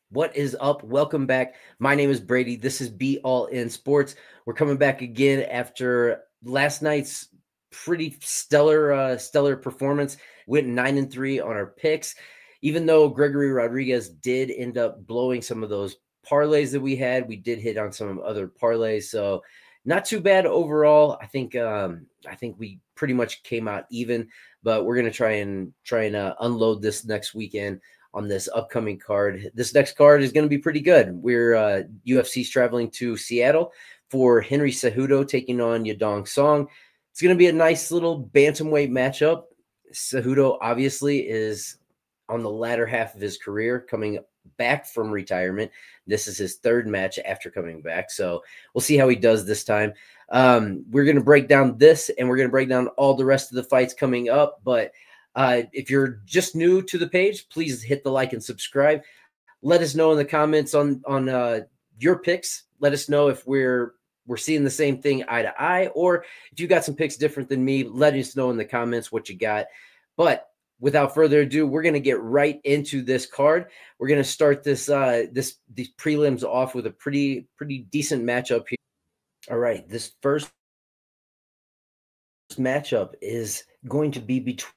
What is up? Welcome back. My name is Brady. This is Be All In Sports. We're coming back again after last night's pretty stellar performance. Went 9-3 on our picks. Even though Gregory Rodriguez did end up blowing some of those parlays that we had, we did hit on some other parlays. So not too bad overall. I think we pretty much came out even, but we're gonna try and unload this next weekend on this upcoming card. This next card is going to be pretty good. We're UFC's traveling to Seattle for Henry Cejudo taking on Yadong Song. It's going to be a nice little bantamweight matchup. Cejudo obviously is on the latter half of his career, coming back from retirement. This is his third match after coming back, so we'll see how he does this time. We're going to break down this, and we're going to break down all the rest of the fights coming up, but if you're just new to the page, please hit the like and subscribe. Let us know in the comments on your picks. Let us know if we're seeing the same thing eye to eye, or if you got some picks different than me. Let us know in the comments what you got. But without further ado, we're going to get right into this card. We're going to start these prelims off with a pretty decent matchup here. All right, this first matchup is going to be between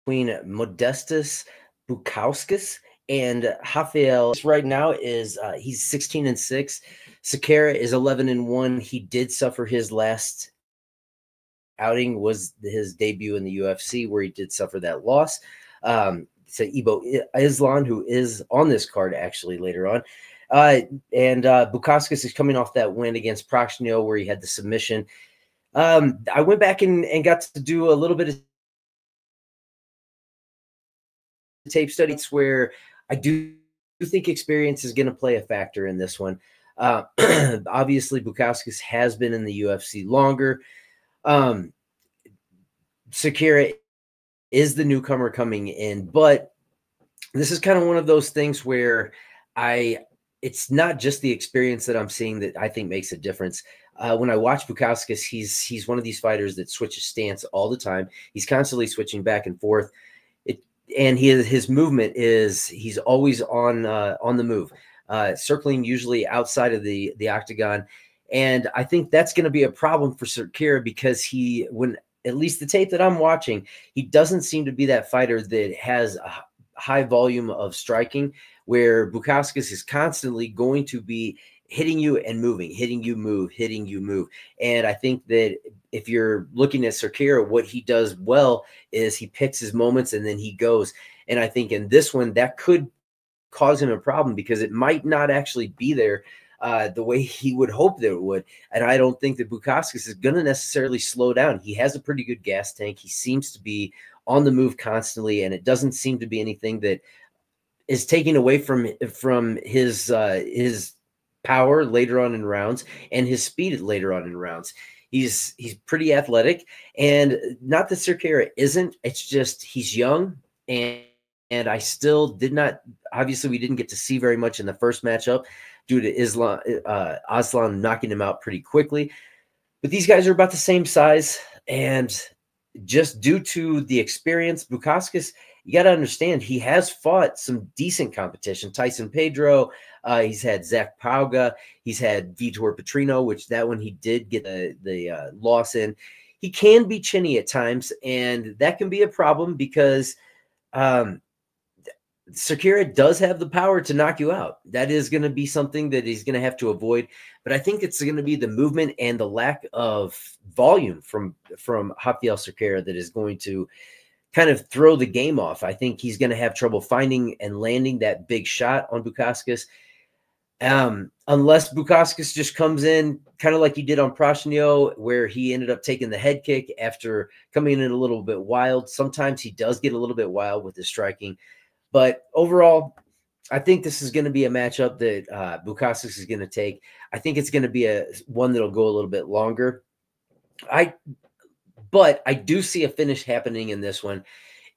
Modestas Bukauskas and Rafael. Right now is he's 16-6. Sakara is 11-1. He did suffer his last outing, was his debut in the UFC, where he did suffer that loss. So Ibo Islam, who is on this card actually later on. And Bukauskas is coming off that win against Proxnio, where he had the submission. I went back and got to do a little bit of tape studies where I do think experience is going to play a factor in this one. Obviously, Bukauskas has been in the UFC longer. Sakara is the newcomer coming in, but this is kind of one of those things where it's not just the experience that I'm seeing that I think makes a difference. When I watch Bukauskas, he's one of these fighters that switches stance all the time. He's constantly switching back and forth. And his movement is he's always on the move, circling usually outside of the octagon. And I think that's going to be a problem for Sakara because when at least the tape that I'm watching, he doesn't seem to be that fighter that has a high volume of striking, where Bukauskas is constantly going to be hitting you and moving, hitting you, move. And I think that if you're looking at Sakara, what he does well is he picks his moments and then he goes. And I think in this one, that could cause him a problem because it might not actually be there the way he would hope that it would. And I don't think that Bukauskas is going to necessarily slow down. He has a pretty good gas tank. He seems to be on the move constantly, and it doesn't seem to be anything that is taking away from his power later on in rounds and his speed later on in rounds. He's pretty athletic, and not that Sakara isn't. It's just he's young, and I still did not. Obviously, we didn't get to see very much in the first matchup due to Aslan knocking him out pretty quickly. But these guys are about the same size, and just due to the experience, Bukauskas, you got to understand, he has fought some decent competition. Tyson Pedro, he's had Zach Pauga, he's had Vitor Petrino, which that one he did get the loss in. He can be chinny at times, and that can be a problem because Sakara does have the power to knock you out. That is going to be something that he's going to have to avoid. But I think it's going to be the movement and the lack of volume from Rafael Sakara that is going to kind of throw the game off. I think he's going to have trouble finding and landing that big shot on Bukauskas. Unless Bukauskas just comes in kind of like he did on Proxnio, where he ended up taking the head kick after coming in a little bit wild. Sometimes he does get a little bit wild with his striking. But overall, I think this is going to be a matchup that Bukauskas is going to take. I think it's going to be one that'll go a little bit longer. But I do see a finish happening in this one.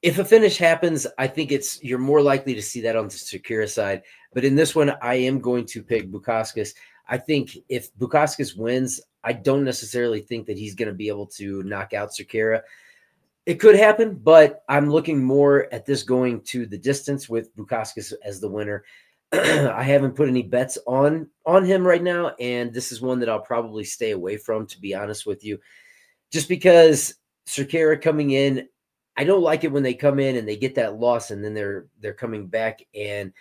If a finish happens, I think you're more likely to see that on the Sakara side. But in this one, I am going to pick Bukauskas. I think if Bukauskas wins, I don't necessarily think that he's going to be able to knock out Sakara. It could happen, but I'm looking more at this going to the distance with Bukauskas as the winner. I haven't put any bets on him right now, and this is one that I'll probably stay away from, to be honest with you, just because Cerqueira coming in, I don't like it when they come in and they get that loss and then they're coming back, and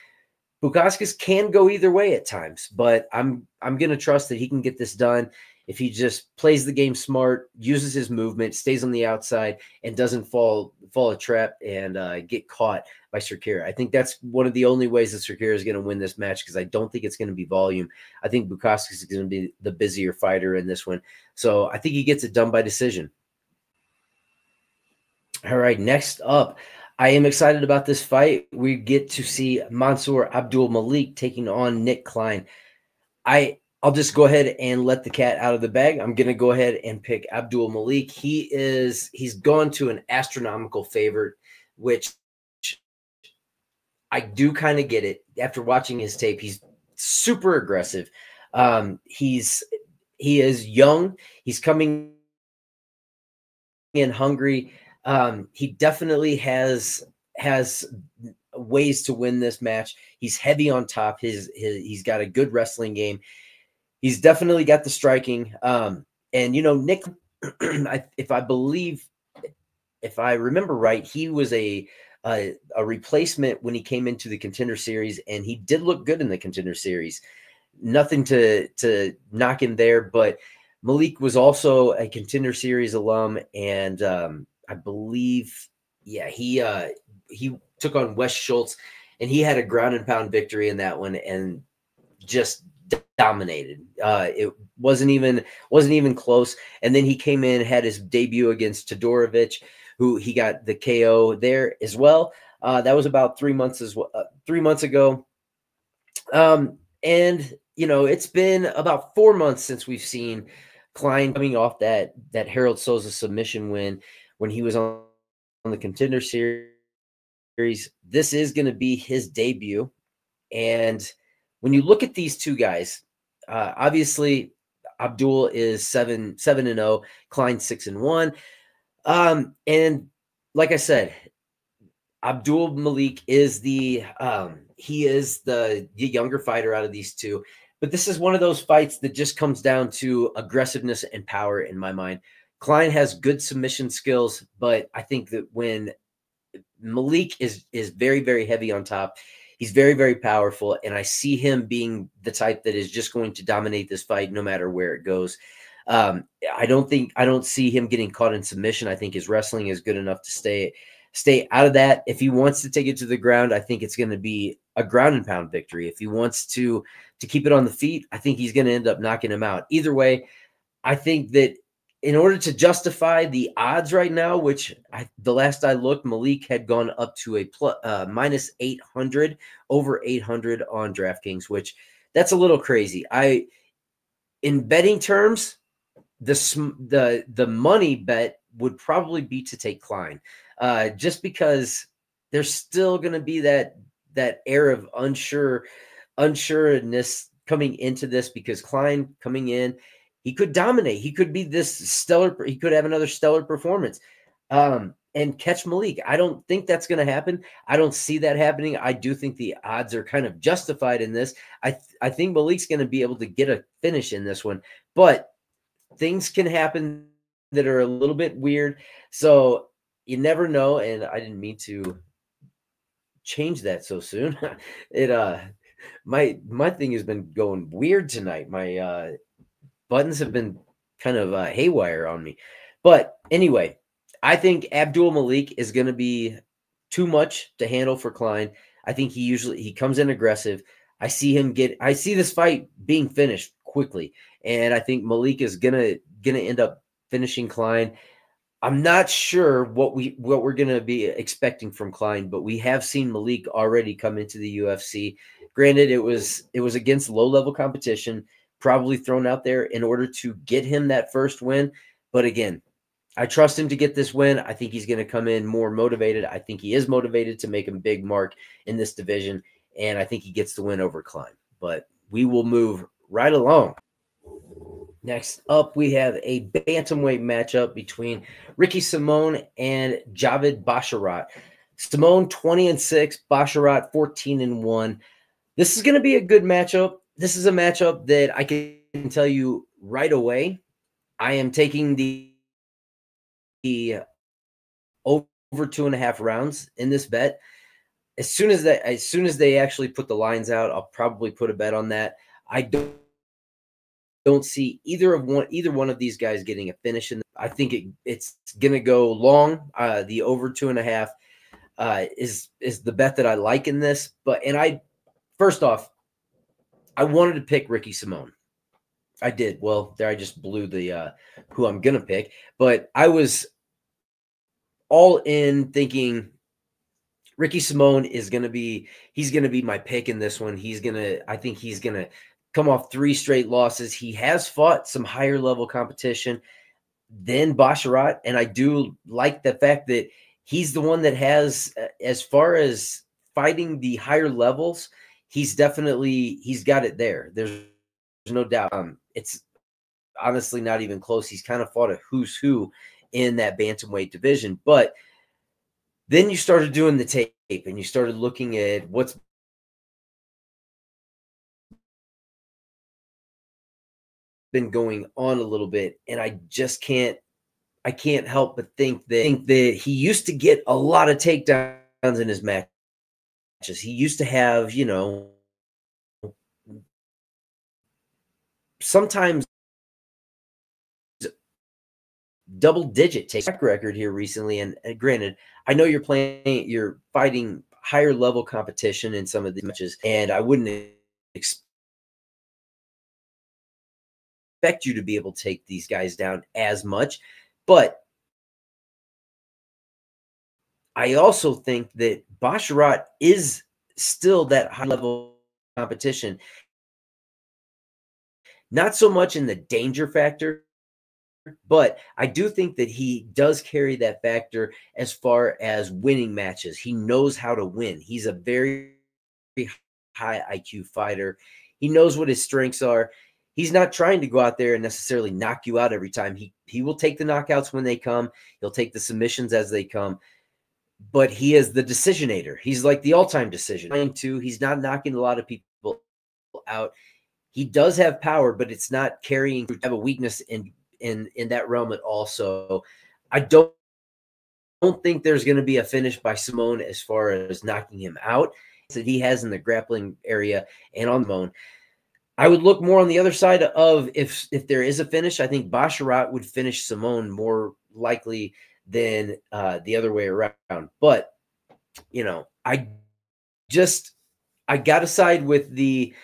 Bukauskas can go either way at times, but I'm going to trust that he can get this done if he just plays the game smart, uses his movement, stays on the outside, and doesn't fall a trap and get caught by Cerqueira. I think that's one of the only ways that Cerqueira is going to win this match, because I don't think it's going to be volume. I think Bukauskas is going to be the busier fighter in this one, so I think he gets it done by decision. All right, next up, I am excited about this fight. We get to see Mansour Abdul Malik taking on Nick Klein. I'll just go ahead and let the cat out of the bag. I'm going to go ahead and pick Abdul Malik. He's gone to an astronomical favorite, which I do kind of get it. After watching his tape, he's super aggressive. He is young. He's coming in hungry. He definitely has ways to win this match. He's heavy on top. He's got a good wrestling game. He's definitely got the striking. And Nick, if I remember right, he was a replacement when he came into the Contender Series, and he did look good in the Contender Series. Nothing to knock him there, but Malik was also a Contender Series alum, and I believe, he took on Wes Schultz, and he had a ground and pound victory in that one, and just dominated. It wasn't even close. And then he came in, had his debut against Todorovic, who he got the KO there as well. That was about 3 months ago. And it's been about 4 months since we've seen Klein coming off that Harold Souza submission win when he was on the Contender Series. This is going to be his debut. And when you look at these two guys, obviously Abdul is 7-0, Klein 6-1. And like I said, Abdul Malik is the younger fighter out of these two. But this is one of those fights that just comes down to aggressiveness and power in my mind. Klein has good submission skills, but I think that when Malik is very, very heavy on top, he's very, very powerful, and I see him being the type that is just going to dominate this fight no matter where it goes. I don't see him getting caught in submission. I think his wrestling is good enough to stay out of that. If he wants to take it to the ground, I think it's going to be a ground and pound victory. If he wants to keep it on the feet, I think he's going to end up knocking him out. Either way, I think that in order to justify the odds right now, which the last I looked, Malik had gone up to a minus 800, over 800 on DraftKings, which that's a little crazy. In betting terms, the money bet would probably be to take Klein, just because there's still going to be that air of unsureness coming into this, because Klein coming in, he could dominate. He could be this stellar. He could have another stellar performance and catch Malik. I don't think that's going to happen. I don't see that happening. I do think the odds are kind of justified in this. I think Malik's going to be able to get a finish in this one, but things can happen that are a little bit weird. So you never know. And I didn't mean to change that so soon. My thing has been going weird tonight. My buttons have been kind of haywire on me. But anyway, I think Abdul Malik is going to be too much to handle for Klein. I think he comes in aggressive. I see this fight being finished quickly, and I think Malik is gonna end up finishing Klein. I'm not sure what we're gonna be expecting from Klein, but we have seen Malik already come into the UFC. Granted, it was against low-level competition, probably thrown out there in order to get him that first win. But again, I trust him to get this win. I think he's going to come in more motivated. I think he is motivated to make a big mark in this division, and I think he gets the win over Klein. But we will move right along. Next up, we have a bantamweight matchup between Ricky Simon and Javid Basharat. Simon 20-6, Basharat 14-1. This is going to be a good matchup. This is a matchup that I can tell you right away. I am taking the over 2.5 rounds in this bet. As soon as they actually put the lines out, I'll probably put a bet on that. I don't see either one of these guys getting a finish in. I think it's gonna go long. The over 2.5 is the bet that I like in this. First off, I wanted to pick Ricky Simon. I did. Well, there I just blew the who I'm gonna pick, but I was all in thinking Ricky Simon is gonna be my pick in this one. I think he's gonna come off 3 straight losses. He has fought some higher level competition than Basharat, and I do like the fact that he's the one that has, as far as fighting the higher levels, he's got it there. There's no doubt. It's honestly not even close. He's kind of fought a who's who in that bantamweight division. But then you started doing the tape and you started looking at what's been going on a little bit, and I can't help but think that he used to get a lot of takedowns in his matches. He used to have, sometimes double-digit take record here recently. And granted, I know you're fighting higher level competition in some of these matches, and I wouldn't expect you to be able to take these guys down as much. But I also think that Basharat is still that high level competition. Not so much in the danger factor, but I do think that he does carry that factor as far as winning matches. He knows how to win. He's a very high IQ fighter. He knows what his strengths are. He's not trying to go out there and necessarily knock you out every time. He will take the knockouts when they come. He'll take the submissions as they come. But he is the decisionator. He's like the all-time decision. He's not knocking a lot of people out. He does have power, but it's not carrying. Have a weakness in that realm at all. So I don't think there's going to be a finish by Simon as far as knocking him out that he has in the grappling area and on the bone. I would look more on the other side of if there is a finish. I think Basharat would finish Simon more likely than the other way around. But I got to side with the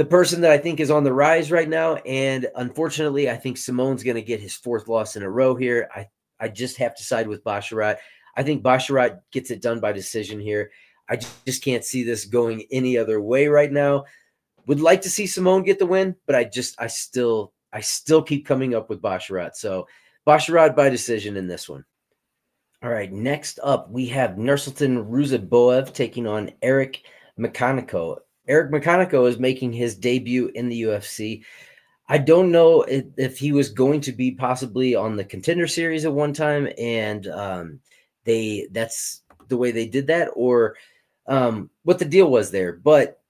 person that I think is on the rise right now. And unfortunately, I think Simon's going to get his 4th loss in a row here. I just have to side with Basharat. I think Basharat gets it done by decision here. I just can't see this going any other way right now. Would like to see Simon get the win, but I still keep coming up with Basharat. So Basharat by decision in this one. All right, next up, we have Nursultan Ruziboev taking on Eric Mechanico. Eric Mechanico is making his debut in the UFC. I don't know if he was going to be possibly on the Contender Series at one time, and that's the way they did that, or what the deal was there. But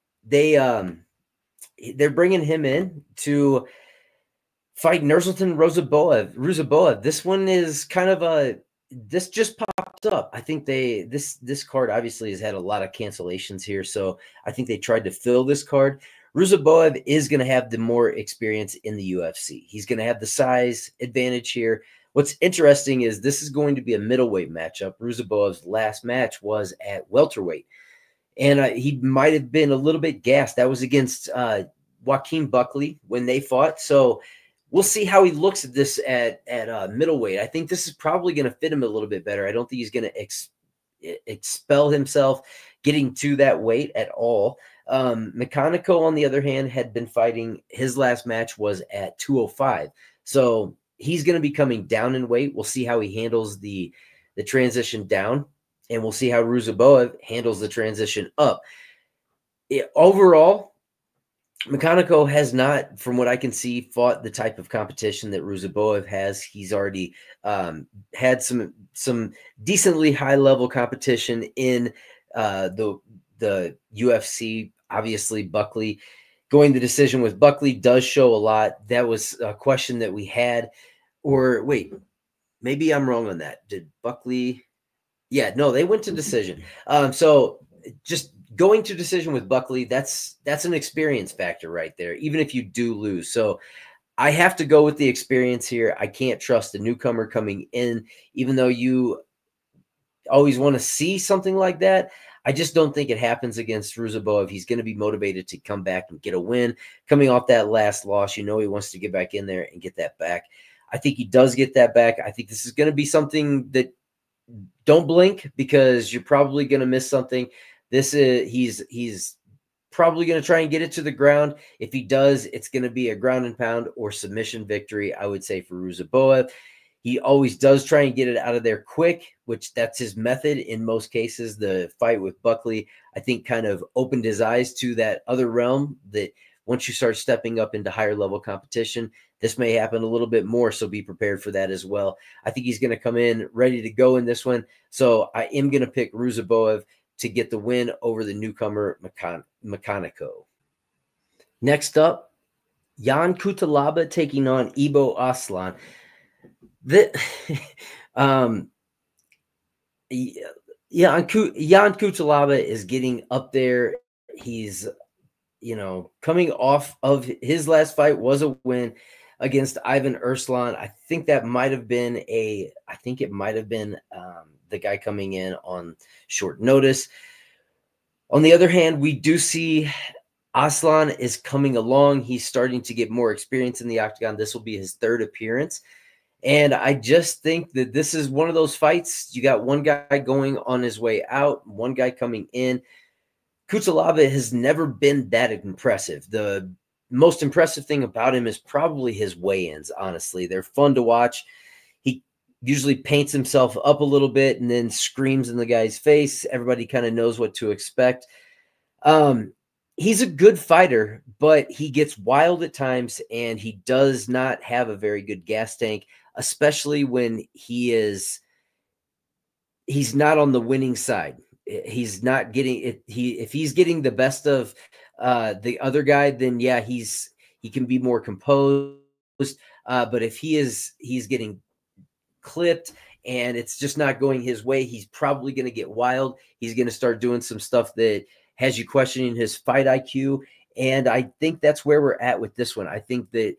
they're bringing him in to fight Nursultan Ruziboev. This one is kind of this just popped up. I think this card obviously has had a lot of cancellations here, so I think they tried to fill this card. Ruziboev is going to have the more experience in the UFC. He's going to have the size advantage here. What's interesting is this is going to be a middleweight matchup. Ruziboev's last match was at welterweight, and he might have been a little bit gassed. That was against Joaquin Buckley when they fought. So we'll see how he looks at this at middleweight. I think this is probably going to fit him a little bit better. I don't think he's going to expel himself getting to that weight at all. Mechanico, on the other hand, had been fighting. His last match was at 205. So he's going to be coming down in weight. We'll see how he handles the transition down, and we'll see how Ruziboev handles the transition up. Overall, Mechanico has not, from what I can see, fought the type of competition that Ruziboev has. He's already had some decently high level competition in the UFC. Obviously, Buckley going the decision with Buckley does show a lot. That was a question that we had. Or wait, maybe I'm wrong on that. Did Buckley? Yeah, no, they went to decision. So just going to decision with Buckley, that's an experience factor right there, even if you do lose. So I have to go with the experience here. I can't trust a newcomer coming in, even though you always want to see something like that. I just don't think it happens against Ruziboev. He's going to be motivated to come back and get a win. Coming off that last loss, he wants to get back in there and get that back. I think he does get that back. I think this is going to be something that don't blink, because you're probably going to miss something. This is he's probably going to try and get it to the ground. If he does, it's going to be a ground and pound or submission victory, I would say, for Ruziboev. He always does try and get it out of there quick, which that's his method in most cases. The fight with Buckley, I think, kind of opened his eyes to that other realm, that once you start stepping up into higher level competition, this may happen a little bit more. So be prepared for that as well. I think he's going to come in ready to go in this one. So I am going to pick Ruziboev to get the win over the newcomer Mechanico. Next up, Jan Kutalaba taking on Ibo Aslan. Jan Kutalaba is getting up there. He's, coming off of his last fight was a win against Ivan Erslan. I think that might have been the guy coming in on short notice. On the other hand, we do see Aslan is coming along. He's starting to get more experience in the octagon. This will be his third appearance. And I just think that this is one of those fights. You got one guy going on his way out, one guy coming in. Kutalaba has never been that impressive. The most impressive thing about him is probably his weigh-ins, honestly. They're fun to watch. He usually paints himself up a little bit and then screams in the guy's face. Everybody kind of knows what to expect. He's a good fighter, but he gets wild at times, and he does not have a very good gas tank, especially when he's not on the winning side. He's not getting it. If he's getting the best of the other guy, then yeah, he can be more composed. But if he's getting clipped and it's just not going his way, he's probably going to get wild. He's going to start doing some stuff that has you questioning his fight IQ. And I think that's where we're at with this one. I think that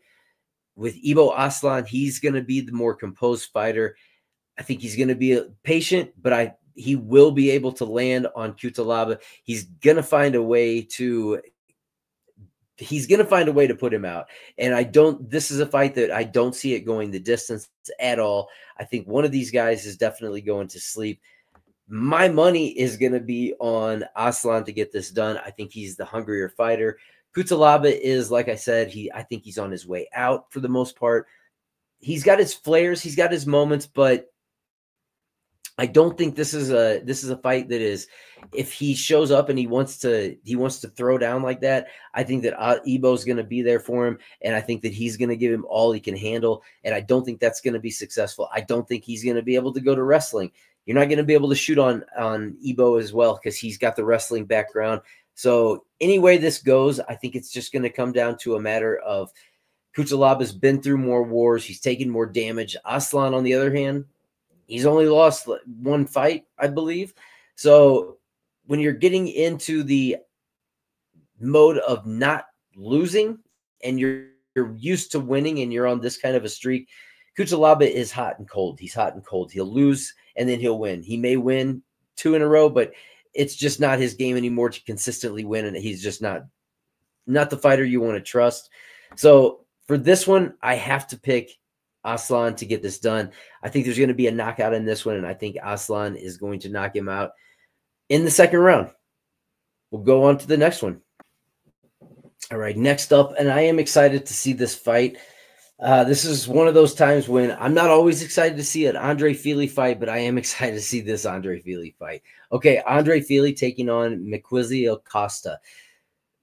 with Ibo Aslan, he's going to be the more composed fighter. I think he's going to be patient, but he will be able to land on Kutalaba. He's going to find a way to put him out. And this is a fight that I don't see it going the distance at all. I think one of these guys is definitely going to sleep. My money is going to be on Aslan to get this done. I think he's the hungrier fighter. Kutalaba is, like I said, I think he's on his way out for the most part. He's got his flares, he's got his moments, but I don't think this is a fight that is, if he shows up and he wants to throw down like that, I think that Ibo's going to be there for him, and I think that he's going to give him all he can handle, and I don't think that's going to be successful. I don't think he's going to be able to go to wrestling. You're not going to be able to shoot on Ibo as well, because he's got the wrestling background. So anyway this goes, I think it's just going to come down to a matter of Kutalaba's been through more wars. He's taken more damage. Aslan, on the other hand, he's only lost one fight, I believe. So when you're getting into the mode of not losing and you're used to winning and you're on this kind of a streak, Kutalaba is hot and cold. He's hot and cold. He'll lose and then he'll win. He may win 2 in a row, but it's just not his game anymore to consistently win, and he's just not the fighter you want to trust. So for this one, I have to pick Aslan to get this done. I think there's going to be a knockout in this one, and I think Aslan is going to knock him out in the second round. We'll go on to the next one. All right, next up, and I am excited to see this fight. This is one of those times when I'm not always excited to see an Andre Fili fight, but I am excited to see this Andre Fili fight. Okay, Andre Fili taking on Mikwesi Acosta.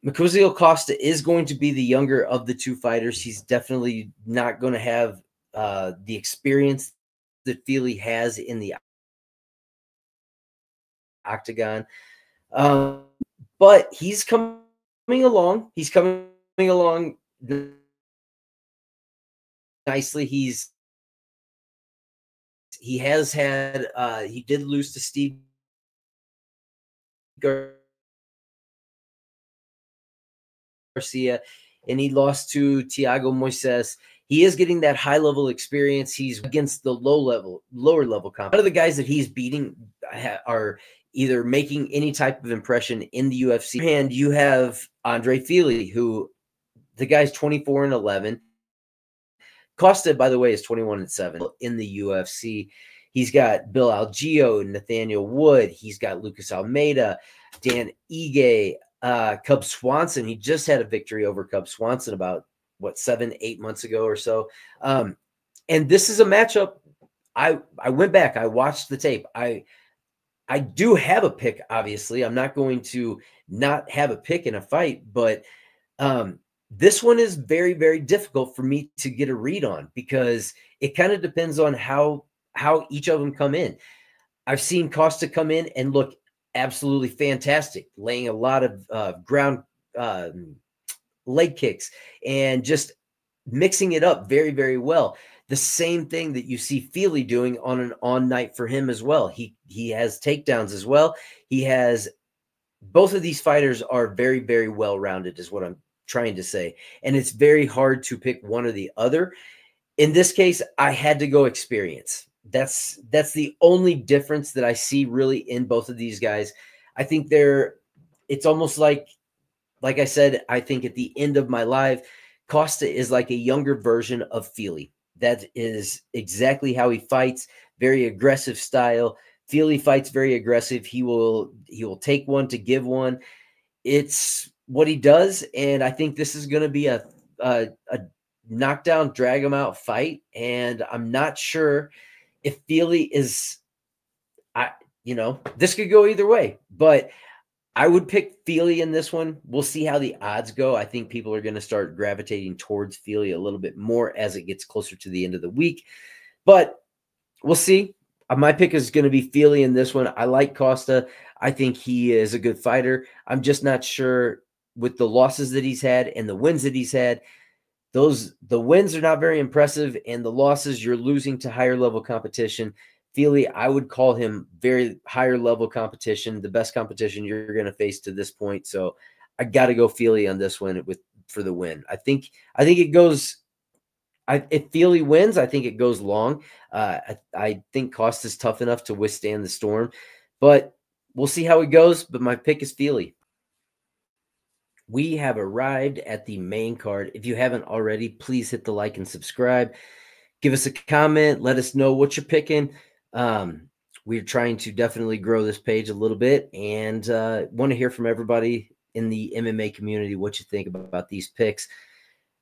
Makuzi Costa is going to be the younger of the two fighters. He's definitely not going to have the experience that Feely has in the octagon. But he's coming along. He's coming along nicely. He has had he did lose to Steve Garcia, and he lost to Thiago Moises. He is getting that high level experience. He's against the lower level comp. None of the guys that he's beating are either making any type of impression in the UFC. And you have Andre Feely, who the guy's 24-11. Costa, by the way, is 21-7 in the UFC. He's got Bill Algeo, Nathaniel Wood. He's got Lucas Almeida, Dan Ige, Cub Swanson. He just had a victory over Cub Swanson about, 7-8 months ago or so. And this is a matchup. I went back. I watched the tape. I do have a pick, obviously. I'm not going to not have a pick in a fight, but this one is very, very difficult for me to get a read on because it kind of depends on how each of them come in. I've seen Costa come in and look absolutely fantastic, laying a lot of ground leg kicks and just mixing it up very, very well. The same thing that you see Feely doing on an on night for him as well. He has takedowns as well. He has both of these fighters are very, very well rounded, is what I'm trying to say. And it's very hard to pick one or the other. In this case, I had to go experience. That's the only difference that I see really in both of these guys. I think it's almost like I said, I think at the end of my life, Costa is like a younger version of Feely. That is exactly how he fights. Very aggressive style. Feely fights very aggressive. He will take one to give one. It's what he does, and I think this is going to be a knockdown, drag him out fight. And I'm not sure if Feely is, this could go either way, but I would pick Feely in this one. We'll see how the odds go. I think people are going to start gravitating towards Feely a little bit more as it gets closer to the end of the week, but we'll see. My pick is going to be Feely in this one. I like Costa. I think he is a good fighter. I'm just not sure with the losses that he's had and the wins that he's had. The wins are not very impressive, and the losses, you're losing to higher level competition. Feely, I would call him very higher level competition, the best competition you're going to face to this point. So I got to go Feely on this one for the win. I think it goes. If Feely wins, I think it goes long. I think Costa's tough enough to withstand the storm, but we'll see how it goes. But my pick is Feely. We have arrived at the main card. If you haven't already, please hit the like and subscribe. Give us a comment. Let us know what you're picking. We're trying to definitely grow this page a little bit and want to hear from everybody in the MMA community what you think about these picks.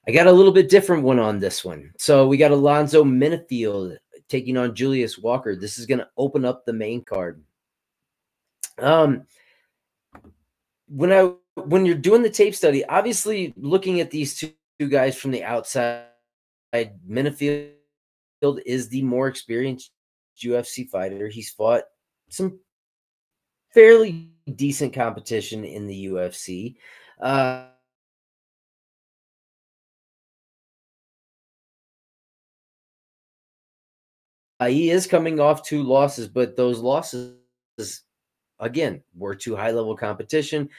I got a little bit different one on this one. So we got Alonzo Minifield taking on Julius Walker. This is going to open up the main card. When you're doing the tape study, obviously looking at these two guys from the outside, Minifield is the more experienced UFC fighter. He's fought some fairly decent competition in the UFC. He is coming off 2 losses, but those losses, again, were to high-level competition.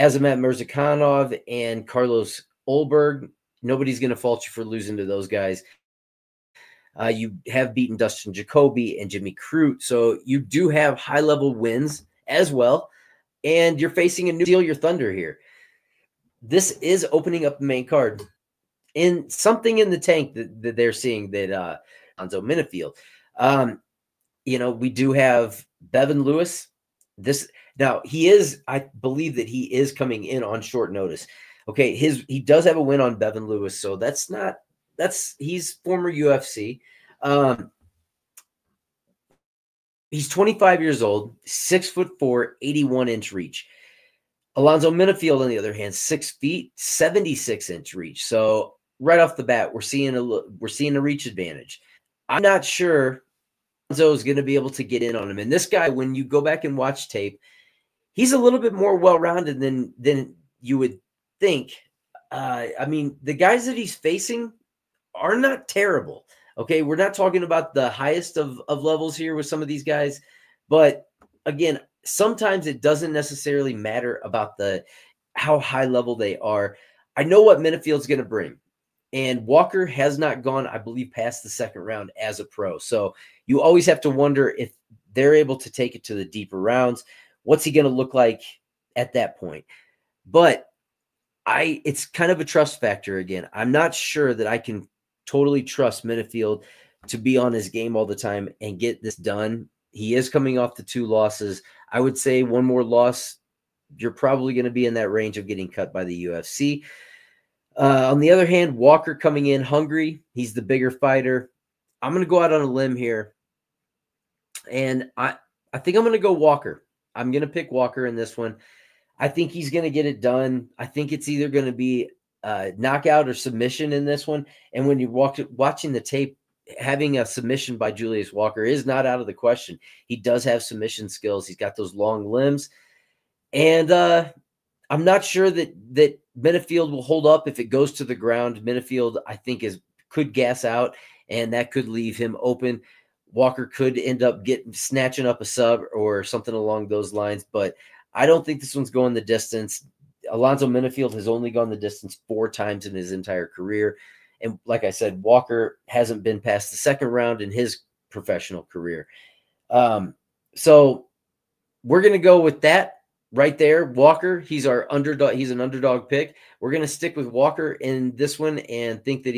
Azamat Mirzakhanov and Carlos Olberg, nobody's going to fault you for losing to those guys. You have beaten Dustin Jacoby and Jimmy Crute, so you do have high-level wins as well, and you're facing a new Steal Your Thunder here. This is opening up the main card. In something in the tank that they're seeing that Alonzo Minifield. We do have Bevan Lewis. Now I believe that he is coming in on short notice. Okay, he does have a win on Bevan Lewis, so he's former UFC. He's 25 years old, 6'4", 81-inch reach. Alonzo Minifield, on the other hand, 6 feet, 76-inch reach. So right off the bat, we're seeing a reach advantage. I'm not sure Alonzo is going to be able to get in on him. And this guy, when you go back and watch tape, he's a little bit more well-rounded than you would think. I mean, the guys that he's facing are not terrible. Okay, we're not talking about the highest of levels here with some of these guys, but again, sometimes it doesn't necessarily matter about how high level they are. I know what Minifield's going to bring, and Walker has not gone, I believe, past the second round as a pro. So you always have to wonder if they're able to take it to the deeper rounds. What's he going to look like at that point? But it's kind of a trust factor again. I'm not sure that I can totally trust Minifield to be on his game all the time and get this done. He is coming off the 2 losses. I would say one more loss, you're probably going to be in that range of getting cut by the UFC. On the other hand, Walker coming in hungry. He's the bigger fighter. I'm going to go out on a limb here, and I think I'm going to go Walker. I'm going to pick Walker in this one. I think he's going to get it done. I think it's either going to be knockout or submission in this one. And when you're watching the tape, having a submission by Julius Walker is not out of the question. He does have submission skills. He's got those long limbs. And I'm not sure that Minifield will hold up if it goes to the ground. Minifield, I think, could gas out, and that could leave him open. Walker could end up snatching up a sub or something along those lines, but I don't think this one's going the distance. Alonzo Minifield has only gone the distance 4 times in his entire career. And like I said, Walker hasn't been past the second round in his professional career. So we're going to go with that right there. Walker, he's our underdog. He's an underdog pick. We're going to stick with Walker in this one and think that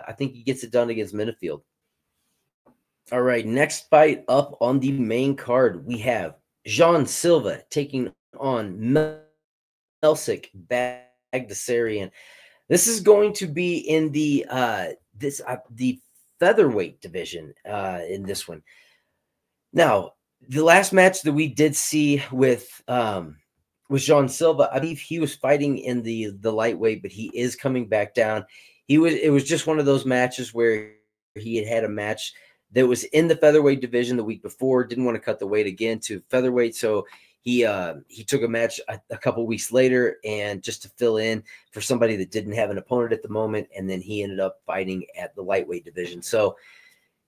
I think he gets it done against Minifield. All right, next fight up on the main card, we have Jean Silva taking on Melsik Bagdasaryan. This is going to be in the featherweight division in this one. Now, the last match that we did see with Jean Silva, I believe he was fighting in the lightweight, but he is coming back down. It was just one of those matches where he had a match that was in the featherweight division the week before, didn't want to cut the weight again to featherweight, so he took a match a couple weeks later and just to fill in for somebody that didn't have an opponent at the moment, and then he ended up fighting at the lightweight division. So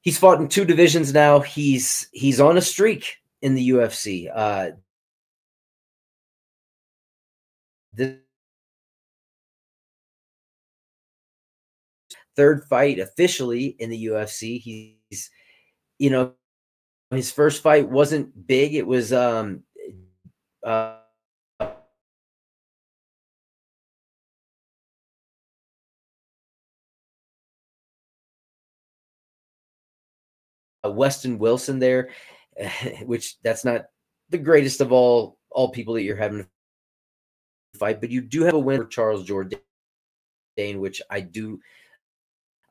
he's fought in 2 divisions now. He's on a streak in the UFC. The 3rd fight officially in the UFC. He's, his first fight wasn't big. It was Weston Wilson there, which that's not the greatest of all people that you're having to fight, but you do have a win for Charles Jourdain, which I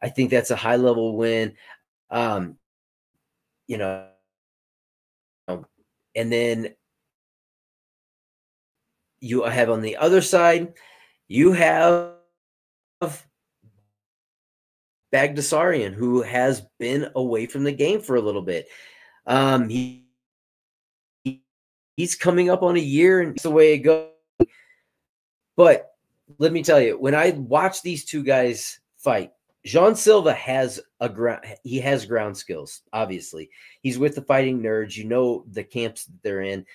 think that's a high level win. And then you have on the other side, you have Bagdasaryan, who has been away from the game for a little bit. He's coming up on a year, and it's the way it goes. But let me tell you, when I watch these 2 guys fight, Jean Silva has ground skills, obviously. He's with the Fighting Nerds. You know the camps that they're in.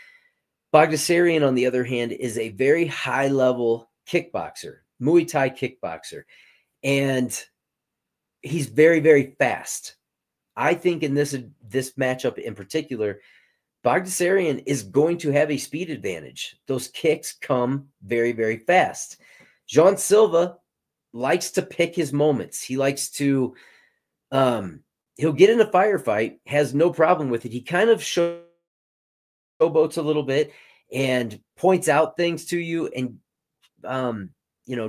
Bagdasaryan, on the other hand, is a very high-level kickboxer, Muay Thai kickboxer. And he's very, very fast. I think in this matchup in particular, Bagdasaryan is going to have a speed advantage. Those kicks come very, very fast. Jean Silva likes to pick his moments. He likes to he'll get in a firefight, has no problem with it. He kind of showboats a little bit and points out things to you, and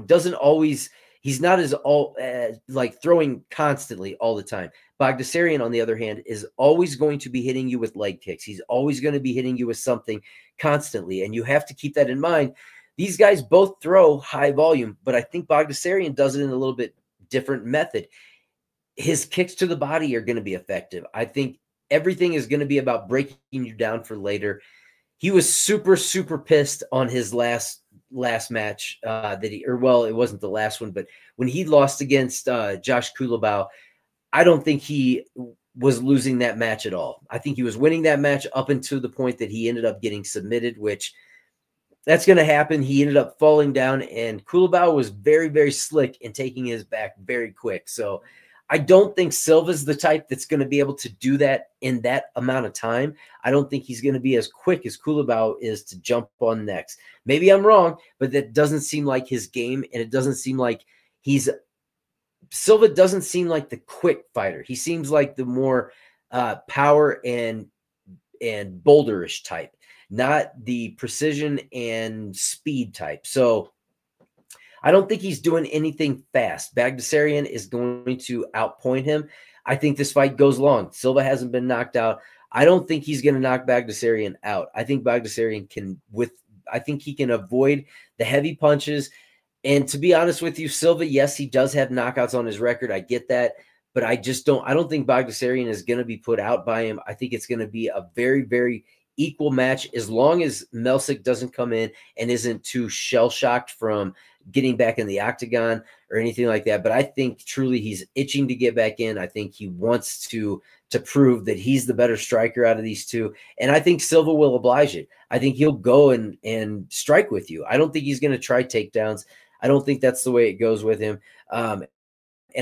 doesn't always, He's not as like throwing constantly all the time. Bagdasaryan, on the other hand, is always going to be hitting you with leg kicks. He's always going to be hitting you with something constantly, and you have to keep that in mind. These guys both throw high volume, but I think Bagdasaryan does it in a little bit different method. His kicks to the body are going to be effective. I think everything is going to be about breaking you down for later. He was super, super pissed on his last match it wasn't the last one, but when he lost against Josh Kulabau, I don't think he was losing that match at all. I think he was winning that match up until the point that he ended up getting submitted, which that's going to happen. He ended up falling down, and Kulabau was very, very slick in taking his back very quick. So I don't think Silva's the type that's going to be able to do that in that amount of time. I don't think he's going to be as quick as Kulabau is to jump on next. Maybe I'm wrong, but that doesn't seem like his game, and it doesn't seem like Silva doesn't seem like the quick fighter. He seems like the more power and boulderish type, not the precision and speed type. So I don't think he's doing anything fast. Bagdasaryan is going to outpoint him. I think this fight goes long. Silva hasn't been knocked out. I don't think he's going to knock Bagdasaryan out. I think Bagdasaryan I think he can avoid the heavy punches. And to be honest with you, Silva, yes, he does have knockouts on his record. I get that. But I don't think Bagdasaryan is going to be put out by him. I think it's going to be a very, very equal match, as long as Melsik doesn't come in and isn't too shell-shocked from getting back in the octagon or anything like that. But I think truly he's itching to get back in. I think he wants to prove that he's the better striker out of these two. And I think Silva will oblige it. I think he'll go and strike with you. I don't think he's going to try takedowns. I don't think that's the way it goes with him. And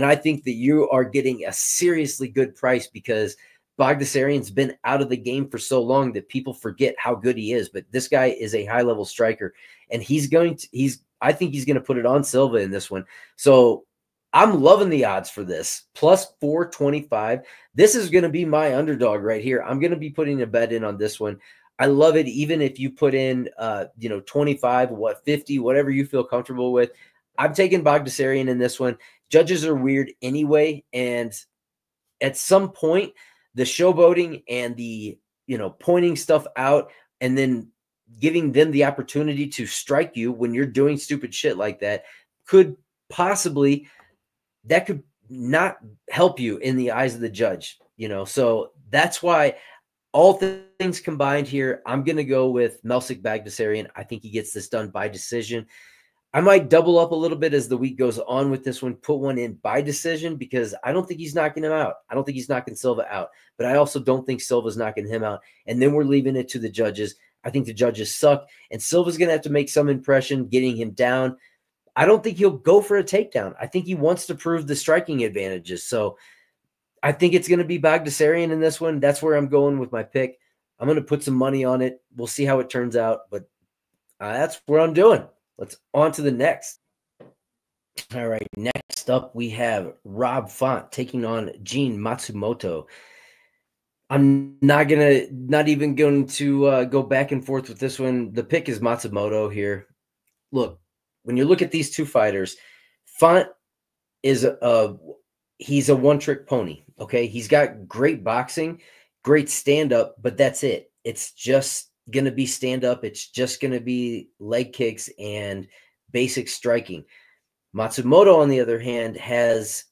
I think that you are getting a seriously good price, because Bagdasaryan's been out of the game for so long that people forget how good he is. But this guy is a high-level striker, and I think he's going to put it on Silva in this one. So I'm loving the odds for this. Plus 425. This is going to be my underdog right here. I'm going to be putting a bet in on this one. I love it. Even if you put in, 25, 50, whatever you feel comfortable with. I'm taking Bagdasaryan in this one. Judges are weird anyway. And at some point, the showboating and the, pointing stuff out and then giving them the opportunity to strike you when you're doing stupid shit like that could not help you in the eyes of the judge, So that's why, all things combined here, I'm going to go with Melsik Bagdasaryan. I think he gets this done by decision. I might double up a little bit as the week goes on with this one, put one in by decision, because I don't think he's knocking him out. I don't think he's knocking Silva out, but I also don't think Silva's knocking him out. And then we're leaving it to the judges. I think the judges suck, and Silva's going to have to make some impression getting him down. I don't think he'll go for a takedown. I think he wants to prove the striking advantages. So I think it's going to be Bagdasaryan in this one. That's where I'm going with my pick. I'm going to put some money on it. We'll see how it turns out, but that's what I'm doing. Let's on to the next. All right, next up we have Rob Font taking on Gene Matsumoto. I'm not even going to go back and forth with this one. The pick is Matsumoto here. Look, when you look at these two fighters, Font is he's a one-trick pony. Okay, he's got great boxing, great stand-up, but that's it. It's just going to be stand-up. It's just going to be leg kicks and basic striking. Matsumoto, on the other hand, has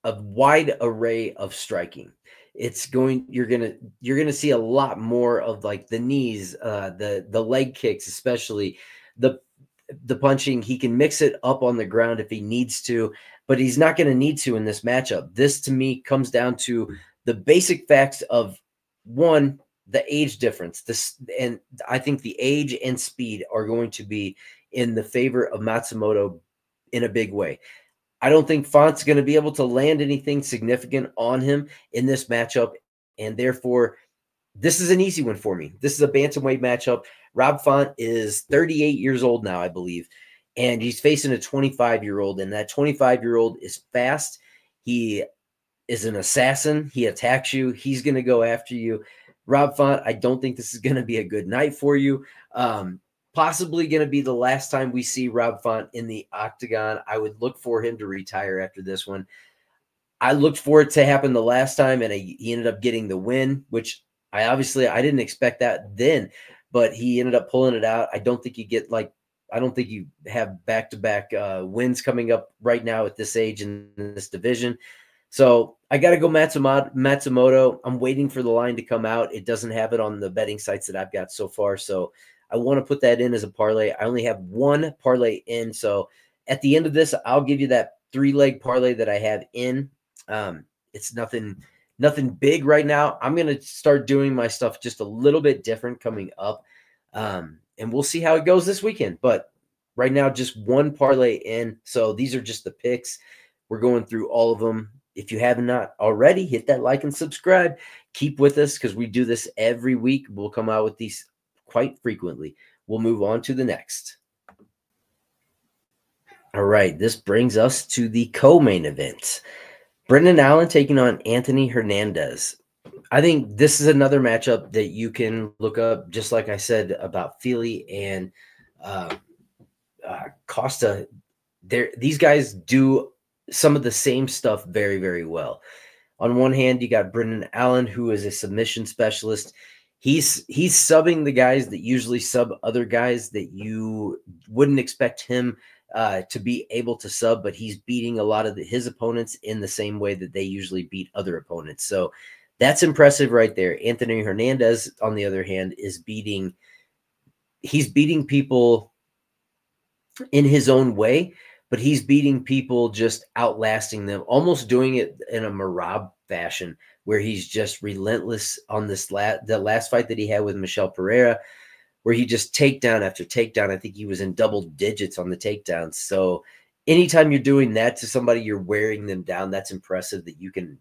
a wide array of striking. You're gonna see a lot more of like the knees, the leg kicks, especially the punching. He can mix it up on the ground if he needs to, but he's not going to need to in this matchup. This, to me, comes down to the basic facts of, one, the age difference. And I think the age and speed are going to be in the favor of Matsumoto in a big way. I don't think Font's going to be able to land anything significant on him in this matchup, and therefore this is an easy one for me. This is a bantamweight matchup. Rob Font is 38 years old now, I believe, and he's facing a 25-year-old, and that 25-year-old is fast. He is an assassin. He attacks you. He's going to go after you. Rob Font, I don't think this is going to be a good night for you. possibly going to be the last time we see Rob Font in the octagon. I would look for him to retire after this one. I looked for it to happen the last time, and he ended up getting the win, which I didn't expect that then, but he ended up pulling it out. I don't think you have back-to-back wins coming up right now at this age in this division. So I got to go Matsumoto. I'm waiting for the line to come out. It doesn't have it on the betting sites that I've got so far. So I want to put that in as a parlay. I only have one parlay in. So at the end of this, I'll give you that 3-leg parlay that I have in. It's nothing big right now. I'm going to start doing my stuff just a little bit different coming up. And we'll see how it goes this weekend. But right now, just one parlay in. So these are just the picks. We're going through all of them. If you have not already, hit that like and subscribe. Keep with us because we do this every week. We'll come out with these quite frequently. We'll move on to the next. All right, this brings us to the co-main event. Brendan Allen taking on Anthony Hernandez. I think this is another matchup that you can look up, just like I said about Feely and Costa. These guys do some of the same stuff very, very well. On one hand, you got Brendan Allen, who is a submission specialist. He's subbing the guys that usually sub other guys that you wouldn't expect him to be able to sub, but he's beating a lot of his opponents in the same way that they usually beat other opponents. So that's impressive right there. Anthony Hernandez, on the other hand, he's beating people in his own way, but he's beating people just outlasting them, almost doing it in a Marab fashion where he's just relentless on the last fight that he had with Michel Pereira, where he just takedown after takedown. I think he was in double digits on the takedowns. So anytime you're doing that to somebody, you're wearing them down. That's impressive that you can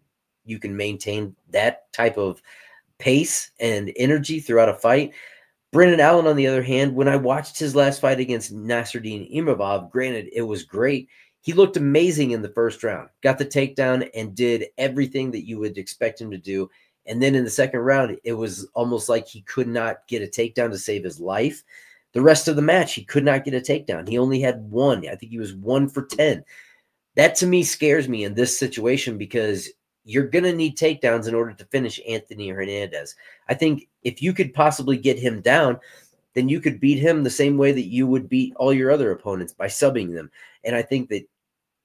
maintain that type of pace and energy throughout a fight. Brendan Allen, on the other hand, when I watched his last fight against Nasruddin Imavov, granted, it was great. He looked amazing in the first round, got the takedown and did everything that you would expect him to do. And then in the second round, it was almost like he could not get a takedown to save his life. The rest of the match, he could not get a takedown. He only had one. I think he was 1 for 10. That to me scares me in this situation because you're going to need takedowns in order to finish Anthony Hernandez. I think if you could possibly get him down, then you could beat him the same way that you would beat all your other opponents by subbing them. And I think that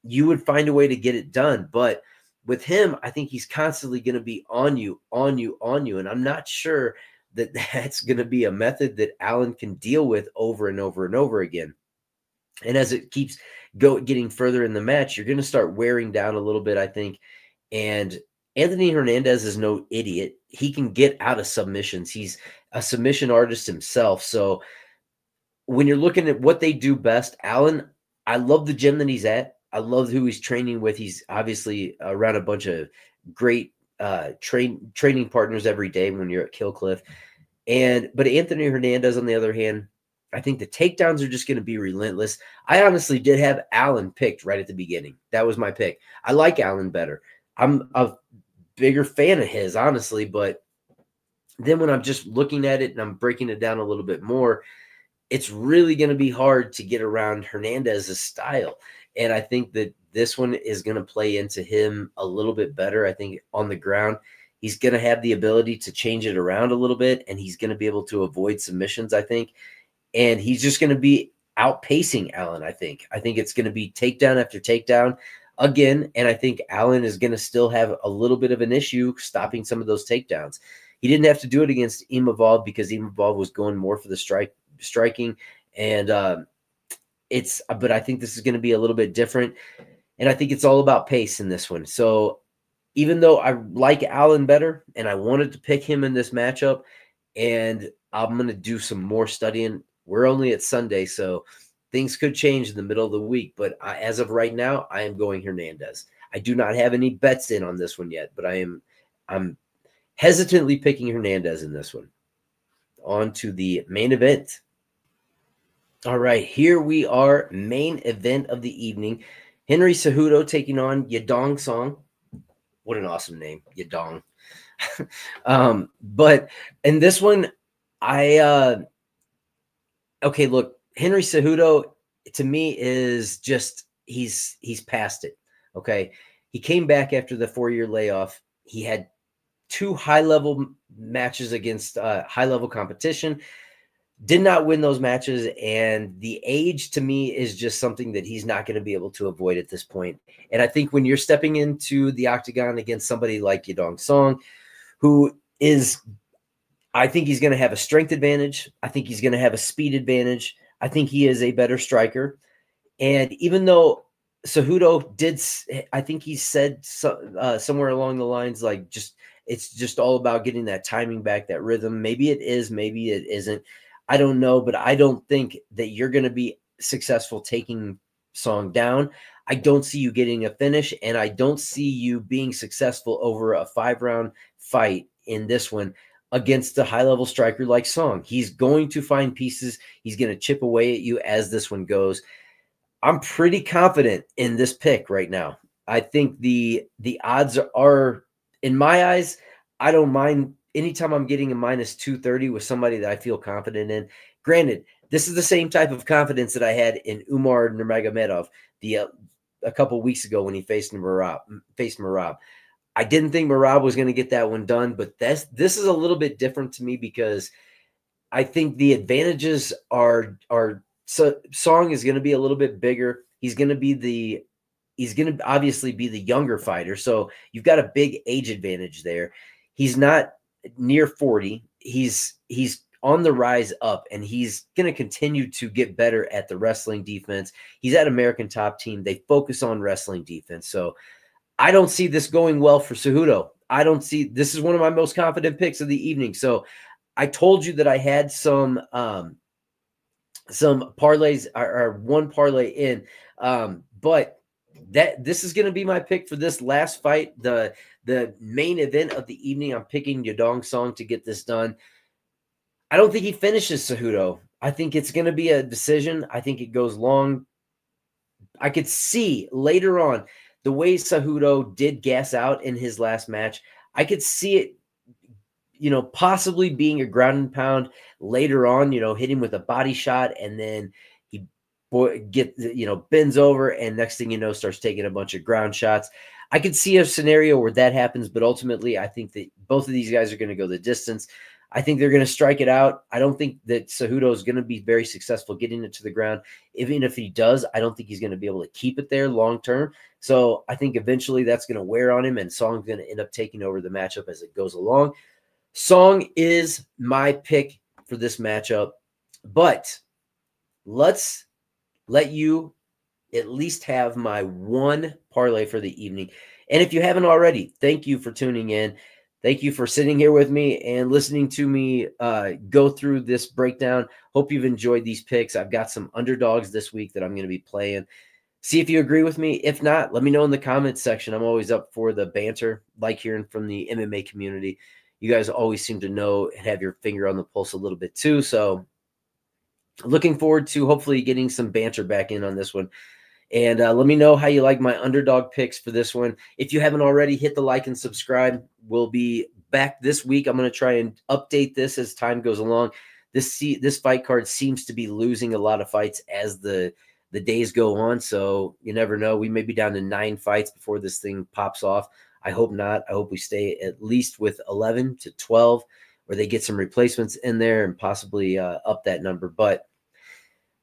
you would find a way to get it done. But with him, I think he's constantly going to be on you. And I'm not sure that that's going to be a method that Allen can deal with over and over and over again. And as it keeps getting further in the match, you're going to start wearing down a little bit, I think. And Anthony Hernandez is no idiot. He can get out of submissions. He's a submission artist himself. So when you're looking at what they do best, Allen, I love the gym that he's at. I love who he's training with. He's obviously around a bunch of great training partners every day when you're at Kill Cliff. But Anthony Hernandez, on the other hand, I think the takedowns are just going to be relentless. I honestly did have Allen picked right at the beginning. That was my pick. I like Allen better. I'm a bigger fan of his, honestly, but then when I'm just looking at it and I'm breaking it down a little bit more, it's really going to be hard to get around Hernandez's style. And I think that this one is going to play into him a little bit better. I think on the ground, he's going to have the ability to change it around a little bit, and he's going to be able to avoid submissions, I think. And he's just going to be outpacing Allen, I think. I think it's going to be takedown after takedown again, and I think Allen is going to still have a little bit of an issue stopping some of those takedowns. He didn't have to do it against Imavov because Imavov was going more for the striking, and but I think this is going to be a little bit different, and I think it's all about pace in this one. So even though I like Allen better, and I wanted to pick him in this matchup, and I'm going to do some more studying. We're only at Sunday, so things could change in the middle of the week, but as of right now, I am going Hernandez. I do not have any bets in on this one yet, but I'm hesitantly picking Hernandez in this one. On to the main event. All right, here we are, main event of the evening. Henry Cejudo taking on Yadong Song. What an awesome name, Yadong. But in this one, I okay, look, Henry Cejudo to me is just he's past it. Okay. He came back after the 4-year layoff. He had 2 high-level matches against high-level competition. Did not win those matches, and the age to me is just something that he's not going to be able to avoid at this point. And I think when you're stepping into the octagon against somebody like Yadong Song, who is, I think he's going to have a strength advantage. I think he's going to have a speed advantage. I think he is a better striker. And even though Cejudo did, I think he said somewhere along the lines like, it's just all about getting that timing back, that rhythm. Maybe it is, maybe it isn't. I don't know, but I don't think that you're going to be successful taking Song down. I don't see you getting a finish, and I don't see you being successful over a 5-round fight in this one against a high-level striker like Song. He's going to find pieces. He's going to chip away at you as this one goes. I'm pretty confident in this pick right now. I think the odds are, in my eyes, I don't mind anytime I'm getting a minus 230 with somebody that I feel confident in. Granted, this is the same type of confidence that I had in Umar Nurmagomedov a couple weeks ago when he faced Merab. I didn't think Merab was going to get that one done, but this is a little bit different to me because I think the advantages are so Song is going to be a little bit bigger. He's going to obviously be the younger fighter. So you've got a big age advantage there. He's not near 40. He's on the rise up, and he's going to continue to get better at the wrestling defense. He's at American Top Team. They focus on wrestling defense. So I don't see this going well for Cejudo. This is one of my most confident picks of the evening. So I told you that I had some parlays or one parlay in, but this is going to be my pick for this last fight, the main event of the evening. I'm picking Yadong Song to get this done. I don't think he finishes Cejudo. I think it's going to be a decision. I think it goes long. I could see later on the way Cejudo did gas out in his last match. I could see it, possibly being a ground and pound later on, hit him with a body shot, and then he bends over, and next thing you know, starts taking a bunch of ground shots. I could see a scenario where that happens, but ultimately I think that both of these guys are going to go the distance. I think they're going to strike it out. I don't think that Cejudo is going to be very successful getting it to the ground. Even if he does, I don't think he's going to be able to keep it there long term. So I think eventually that's going to wear on him, and Song's going to end up taking over the matchup as it goes along. Song is my pick for this matchup, but let's let you at least have my one parlay for the evening. And if you haven't already, thank you for tuning in. Thank you for sitting here with me and listening to me go through this breakdown. Hope you've enjoyed these picks. I've got some underdogs this week that I'm going to be playing. See if you agree with me. If not, let me know in the comments section. I'm always up for the banter, like hearing from the MMA community. You guys always seem to know and have your finger on the pulse a little bit too. So looking forward to hopefully getting some banter back in on this one. And let me know how you like my underdog picks for this one. If you haven't already, hit the like and subscribe. We'll be back this week. I'm going to try and update this as time goes along. This fight card seems to be losing a lot of fights as the days go on. So you never know. We may be down to 9 fights before this thing pops off. I hope not. I hope we stay at least with 11 to 12, or they get some replacements in there and possibly up that number. But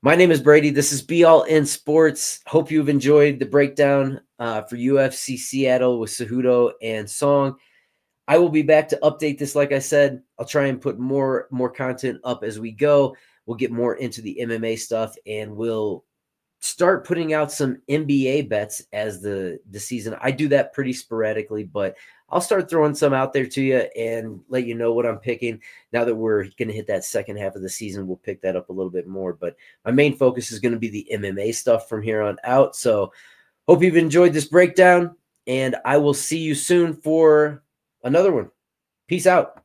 my name is Brady. This is Be All In Sports. Hope you've enjoyed the breakdown for UFC Seattle with Cejudo and Song. I will be back to update this. Like I said, I'll try and put more content up as we go. We'll get more into the MMA stuff, and we'll start putting out some NBA bets as the season. I do that pretty sporadically, but I'll start throwing some out there to you and let you know what I'm picking. Now that we're going to hit that second half of the season, we'll pick that up a little bit more. But my main focus is going to be the MMA stuff from here on out. So hope you've enjoyed this breakdown, and I will see you soon for another one. Peace out.